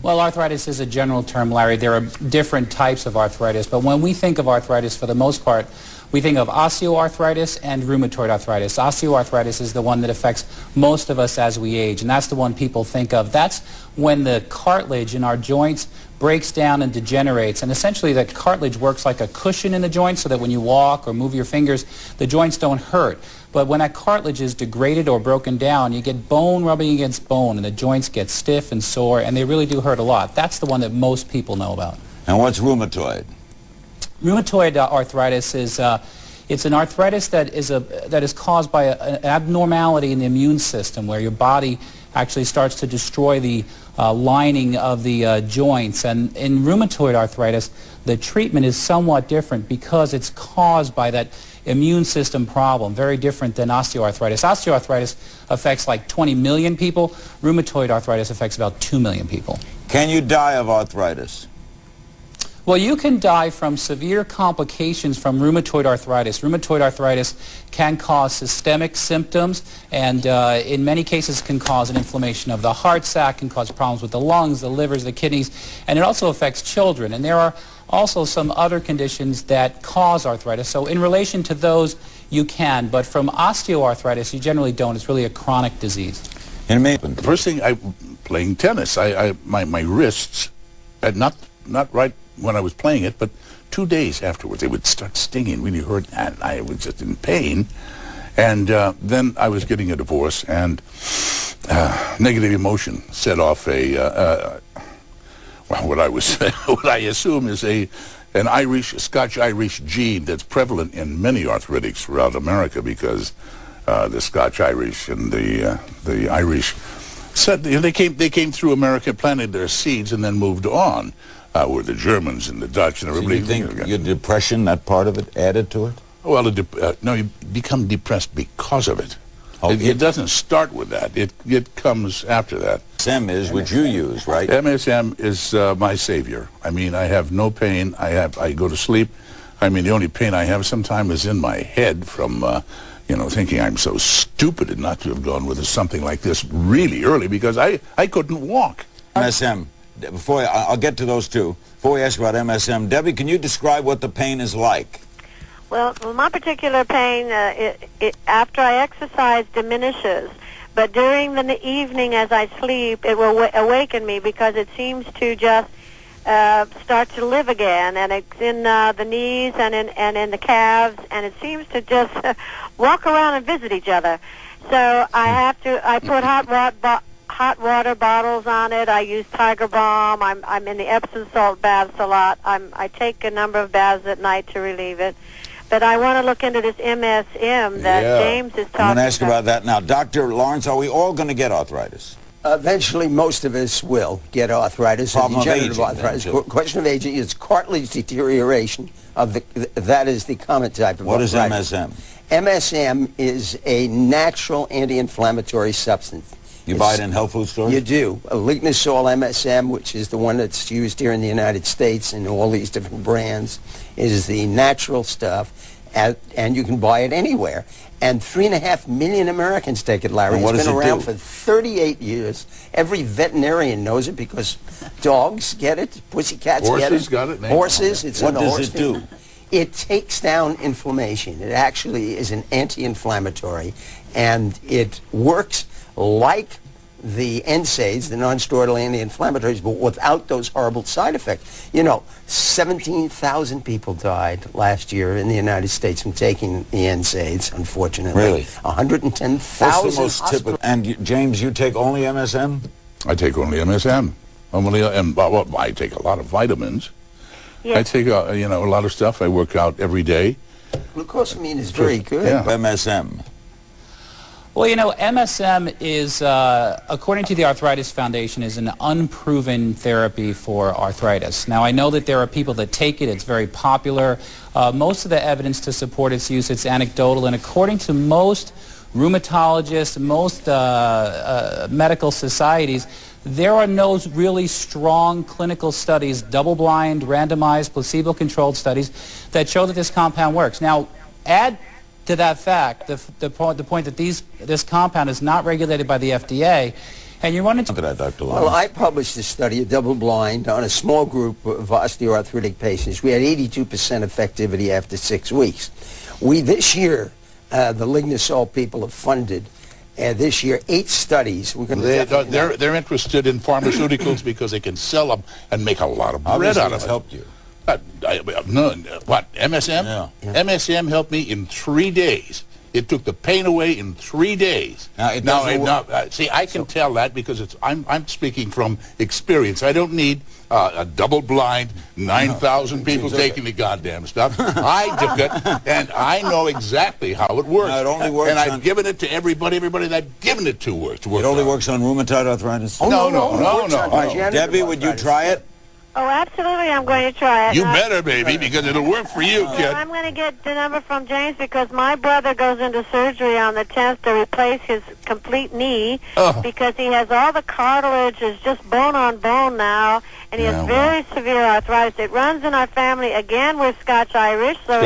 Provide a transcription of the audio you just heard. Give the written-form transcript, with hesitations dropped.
Well, arthritis is a general term, Larry. There are different types of arthritis, but when we think of arthritis, for the most part, we think of osteoarthritis and rheumatoid arthritis. Osteoarthritis is the one that affects most of us as we age, and that's the one people think of. That's when the cartilage in our joints breaks down and degenerates, and essentially the cartilage works like a cushion in the joint so that when you walk or move your fingers, the joints don't hurt. But when that cartilage is degraded or broken down, you get bone rubbing against bone, and the joints get stiff and sore, and they really do hurt a lot. That's the one that most people know about. And what's rheumatoid? Rheumatoid arthritis is it's an arthritis that is caused by an abnormality in the immune system, where your body actually starts to destroy the lining of the joints. And in rheumatoid arthritis, the treatment is somewhat different because it's caused by that immune system problem, very different than osteoarthritis. Osteoarthritis affects like 20 million people. Rheumatoid arthritis affects about 2 million people. Can you die of arthritis? Well, you can die from severe complications from rheumatoid arthritis. Rheumatoid arthritis can cause systemic symptoms, and in many cases can cause an inflammation of the heart sac, can cause problems with the lungs, the livers, the kidneys, and it also affects children. And there are also some other conditions that cause arthritis. So in relation to those, you can, but from osteoarthritis, you generally don't. It's really a chronic disease. And the first thing, playing tennis, my wrists, not right when I was playing it, but 2 days afterwards, they would start stinging, really hurt, and I was just in pain. And then I was getting a divorce, and negative emotion set off well, what I assume is an Scotch-Irish gene that's prevalent in many arthritics throughout America, because the Scotch-Irish and the Irish said they came through America, planted their seeds, and then moved on. Were the Germans and the Dutch and everybody. So you think your depression, that part of it, added to it? Well, no, you become depressed because of it. Oh, it doesn't start with that. It comes after that. MSM is what you use, right? MSM is my savior. I mean, I have no pain. I go to sleep. I mean, the only pain I have sometimes is in my head from, you know, thinking I'm so stupid not to have gone with something like this really early, because I couldn't walk. MSM. I'll get to those two. Before we ask about MSM, Debbie, can you describe what the pain is like? Well, my particular pain, after I exercise, diminishes. But during the evening as I sleep, it will awaken me, because it seems to just start to live again. And it's in the knees and in the calves, and it seems to just walk around and visit each other. So I put hot water bottles on it. I use Tiger Balm. I'm in the Epsom salt baths a lot. I take a number of baths at night to relieve it. But I want to look into this MSM that James is talking about. I'm going to ask you about that now. Dr. Lawrence, are we all going to get arthritis? Eventually, most of us will get arthritis. Problem of degenerative aging, arthritis. Question of aging is cartilage deterioration. That is the common type of arthritis. What is MSM? MSM is a natural anti-inflammatory substance. You buy it in health food stores? You do. Lignosol MSM, which is the one that's used here in the United States in all these different brands, is the natural stuff, and you can buy it anywhere. And 3.5 million Americans take it, Larry. And what it's been does it around do? for 38 years. Every veterinarian knows it, because dogs get it, pussycats get it. Horses got it. Horses, it's in the horse What does it do? It takes down inflammation. It actually is an anti-inflammatory, and it works like the NSAIDs, the non-steroidal anti-inflammatories, but without those horrible side effects. You know, 17,000 people died last year in the United States from taking the NSAIDs, unfortunately. Really? 110,000 What's the most typical? And James, you take only MSM? I take only MSM. Well, I take a lot of vitamins. Yes. I take you know, a lot of stuff. I work out every day. Glucosamine is very good. Yeah. MSM. Well, you know, MSM is, according to the Arthritis Foundation, is an unproven therapy for arthritis. Now, I know that there are people that take it. It's very popular. Most of the evidence to support its use, it's anecdotal. And according to most rheumatologists, most medical societies, there are no really strong clinical studies, double-blind, randomized, placebo-controlled studies that show that this compound works. Now, add to that fact the point that this compound is not regulated by the FDA, And you wanted to... Dr. Well, I published a study, a double-blind, on a small group of osteoarthritic patients. We had 82% effectivity after 6 weeks. We, this year, the Lignosol people have funded, this year, 8 studies. We're going to they're interested in pharmaceuticals because they can sell them and make a lot of bread out of it. Helped you. What, MSM? Yeah. MSM helped me in 3 days. It took the pain away in 3 days. See, I can tell that because I'm speaking from experience. I don't need a double-blind, 9,000 people taking the goddamn stuff. I took it, and I know exactly how it works. Now, it only works and I've given it to everybody that I've given it to works. It only works on rheumatoid arthritis? Oh, no. Debbie, would you try it? Oh, absolutely, I'm going to try it. You better, baby, because it'll work for you, kid. Well, I'm going to get the number from James because my brother goes into surgery on the 10th to replace his complete knee because he has all the cartilage is just bone on bone now, and he has very severe arthritis. It runs in our family. Again, we're Scotch-Irish. So